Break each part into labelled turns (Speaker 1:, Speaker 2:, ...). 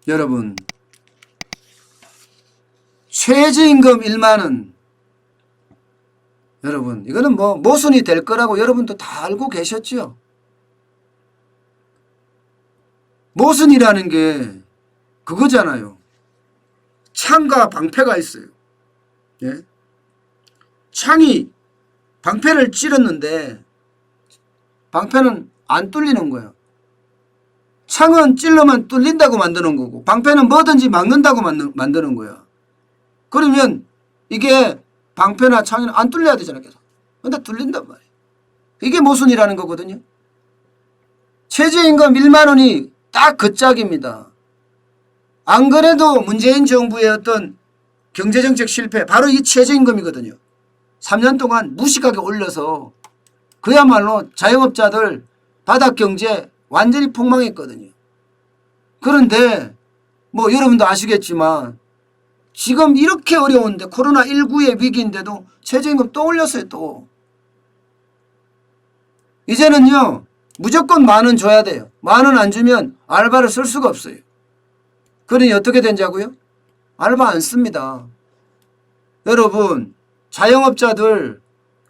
Speaker 1: 여러분, 최저임금 1만원, 여러분 이거는 뭐 모순이 될 거라고 여러분도 다 알고 계셨죠. 모순이라는 게 그거잖아요. 창과 방패가 있어요. 예? 창이 방패를 찌르는데 방패는 안 뚫리는 거예요. 창은 찔러만 뚫린다고 만드는 거고 방패는 뭐든지 막는다고 만드는 거야. 그러면 이게 방패나 창이는 안 뚫려야 되잖아요. 계속. 근데 뚫린단 말이에요. 이게 모순이라는 거거든요. 최저임금 1만 원이 딱 그 짝입니다. 안 그래도 문재인 정부의 어떤 경제정책 실패 바로 이 최저임금이거든요. 3년 동안 무식하게 올려서 그야말로 자영업자들 바닥경제 완전히 폭망했거든요. 그런데 뭐 여러분도 아시겠지만 지금 이렇게 어려운데 코로나19의 위기인데도 최저임금 또 올렸어요. 또. 이제는요 무조건 10,000원 줘야 돼요. 10,000원 안 주면 알바를 쓸 수가 없어요. 그러니 어떻게 된다고요? 알바 안 씁니다. 여러분 자영업자들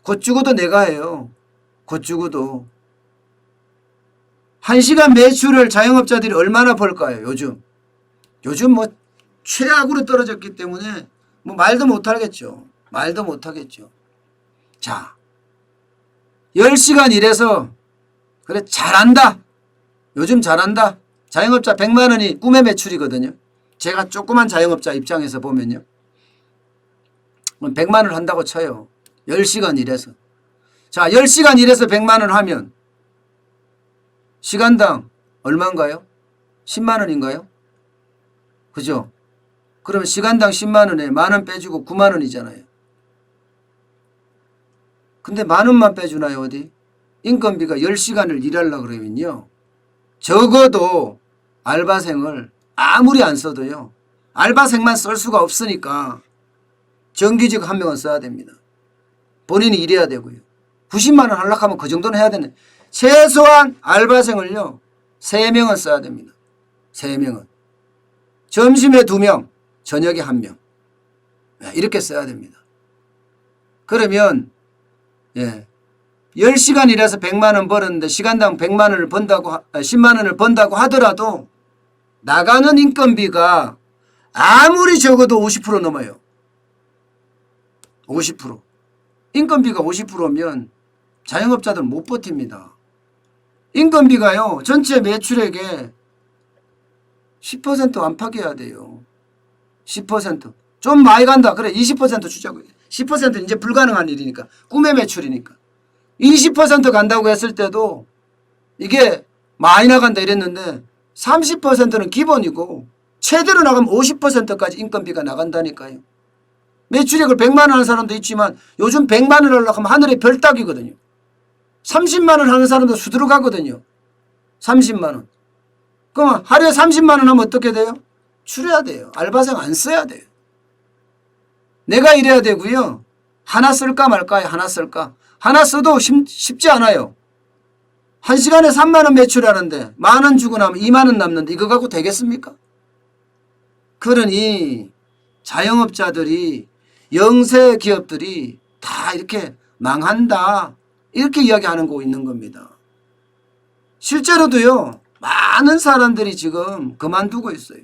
Speaker 1: 곧 죽어도 내가 해요. 곧 죽어도. 1시간 매출을 자영업자들이 얼마나 벌까요? 요즘 뭐 최악으로 떨어졌기 때문에 뭐 말도 못하겠죠. 말도 못하겠죠. 자, 10시간 일해서 그래 잘한다. 요즘 잘한다. 자영업자 100만 원이 꿈의 매출이거든요. 제가 조그만 자영업자 입장에서 보면요. 100만 원 한다고 쳐요. 10시간 일해서. 자, 10시간 일해서 100만 원 하면 시간당 얼마인가요? 10만 원인가요? 그죠? 그러면 시간당 10만 원에 10,000원 빼주고 9만 원이잖아요. 근데 10,000원만 빼주나요, 어디? 인건비가 10시간을 일하려고 그러면요. 적어도 알바생을 아무리 안 써도요. 알바생만 쓸 수가 없으니까 정규직 1명은 써야 됩니다. 본인이 일해야 되고요. 90만 원 하려고 하면 그 정도는 해야 되는. 최소한 알바생을요. 3명은 써야 됩니다. 3명은. 점심에 2명, 저녁에 1명. 이렇게 써야 됩니다. 그러면 10시간 일해서 100만 원 벌었는데 시간당 100만 원을 번다고 10만 원을 번다고 하더라도 나가는 인건비가 아무리 적어도 50% 넘어요. 50%. 인건비가 50%면 자영업자들 못 버팁니다. 인건비가요. 전체 매출액의 10% 안팎이어야 돼요. 10%. 좀 많이 간다. 그래 20% 주자고요. 10%는 이제 불가능한 일이니까. 꿈의 매출이니까. 20% 간다고 했을 때도 이게 많이 나간다 이랬는데 30%는 기본이고 최대로 나가면 50%까지 인건비가 나간다니까요. 매출액을 100만 원 하는 사람도 있지만 요즘 100만 원 하려고 하면 하늘의 별 따기거든요. 30만 원 하는 사람도 수두룩 하거든요. 30만 원. 그럼 하루에 30만 원 하면 어떻게 돼요? 줄여야 돼요. 알바생 안 써야 돼요. 내가 일해야 되고요. 하나 쓸까 말까요? 하나 쓸까? 하나 써도 쉽지 않아요. 1시간에 3만 원 매출하는데 10,000원 주고 나면 2만 원 남는데 이거 갖고 되겠습니까? 그러니 자영업자들이 영세 기업들이 다 이렇게 망한다. 이렇게 이야기하는 거 있는 겁니다. 실제로도요. 많은 사람들이 지금 그만두고 있어요.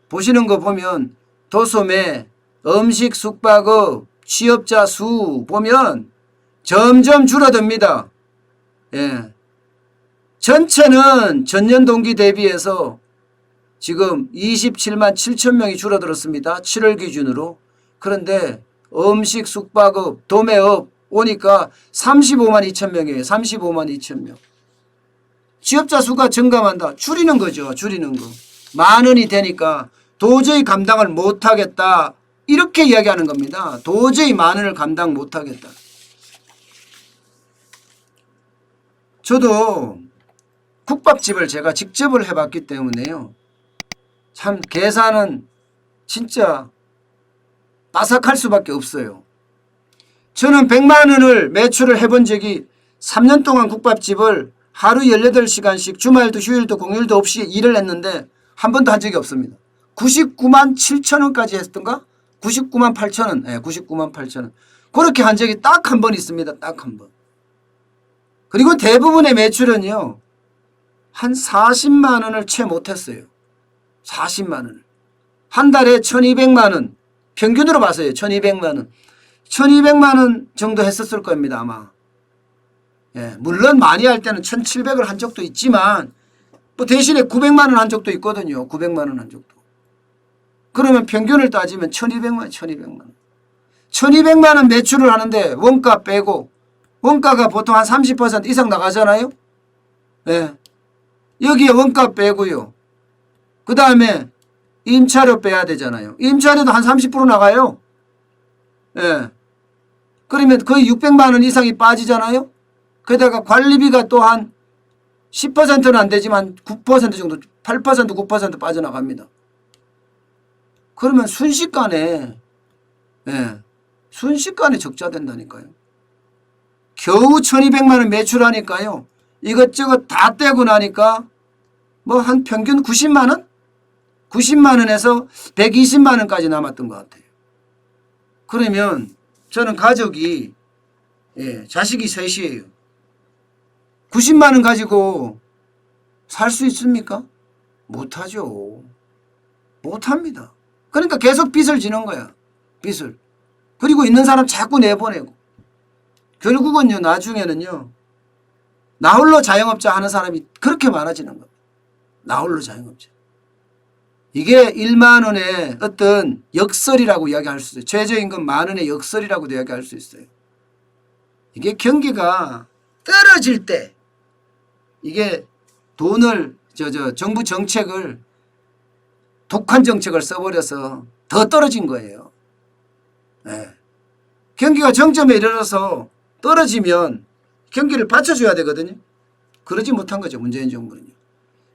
Speaker 1: 보시는 거 보면 도소매, 음식, 숙박업, 취업자 수 보면 점점 줄어듭니다. 예. 전체는 전년 동기 대비해서 지금 27만 7천 명이 줄어들었습니다. 7월 기준으로. 그런데 음식, 숙박업, 도매업 오니까 35만 2천 명이에요. 35만 2천 명. 취업자 수가 증감한다. 줄이는 거죠. 줄이는 거. 10,000원이 되니까 도저히 감당을 못하겠다. 이렇게 이야기하는 겁니다. 도저히 10,000원을 감당 못하겠다. 저도 국밥집을 제가 직접을 해봤기 때문에요. 참 계산은 진짜 빠삭할 수밖에 없어요. 저는 100만 원을 매출을 해본 적이 3년 동안 국밥집을 하루 18시간씩 주말도 휴일도 공휴일도 없이 일을 했는데 한 번도 한 적이 없습니다. 99만 7천 원까지 했던가? 99만 8천 원. 네, 99만 8천 원. 그렇게 한 적이 딱 한 번 있습니다. 딱 한 번. 그리고 대부분의 매출은요. 한 40만 원을 채 못했어요. 40만 원을. 한 달에 1200만 원. 평균으로 봐서요. 1200만 원. 1200만 원 정도 했었을 겁니다. 아마. 예, 물론 많이 할 때는 1700을 한 적도 있지만 뭐 대신에 900만 원 한 적도 있거든요. 900만 원 한 적도. 그러면 평균을 따지면 1200만 원, 1200만 원. 1200만 원 매출을 하는데 원가 빼고 원가가 보통 한 30% 이상 나가잖아요. 예. 여기에 원가 빼고요. 그 다음에 임차료 빼야 되잖아요. 임차료도 한 30% 나가요. 예. 그러면 거의 600만 원 이상이 빠지잖아요. 게다가 관리비가 또 한 10%는 안 되지만 9% 정도, 8% 9% 빠져나갑니다. 그러면 순식간에, 예, 순식간에 적자 된다니까요. 겨우 1200만 원 매출하니까요. 이것저것 다 떼고 나니까 뭐 한 평균 90만 원? 90만 원에서 120만 원까지 남았던 것 같아요. 그러면 저는 가족이, 예, 자식이 셋이에요. 90만 원 가지고 살 수 있습니까? 못하죠. 못합니다. 그러니까 계속 빚을 지는 거야. 빚을. 그리고 있는 사람 자꾸 내보내고. 결국은요, 나중에는요, 나홀로 자영업자 하는 사람이 그렇게 많아지는 겁니다. 나홀로 자영업자. 이게 1만 원의 어떤 역설이라고 이야기할 수 있어요. 최저임금 10,000원의 역설이라고도 이야기할 수 있어요. 이게 경기가 떨어질 때 이게 돈을 정부 정책을 독한 정책을 써버려서 더 떨어진 거예요. 네. 경기가 정점에 이르러서 떨어지면 경기를 받쳐줘야 되거든요. 그러지 못한 거죠. 문재인 정부는요.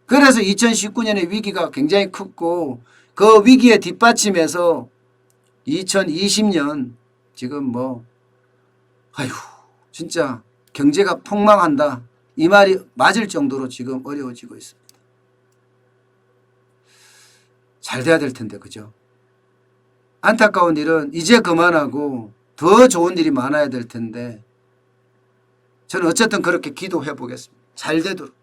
Speaker 1: 그래서 2019년의 위기가 굉장히 컸고 그 위기에 뒷받침해서 2020년 지금 뭐 아휴 진짜 경제가 폭망한다. 이 말이 맞을 정도로 지금 어려워지고 있습니다. 잘 돼야 될 텐데 그죠? 안타까운 일은 이제 그만하고 더 좋은 일이 많아야 될 텐데 저는 어쨌든 그렇게 기도해 보겠습니다. 잘 되도록.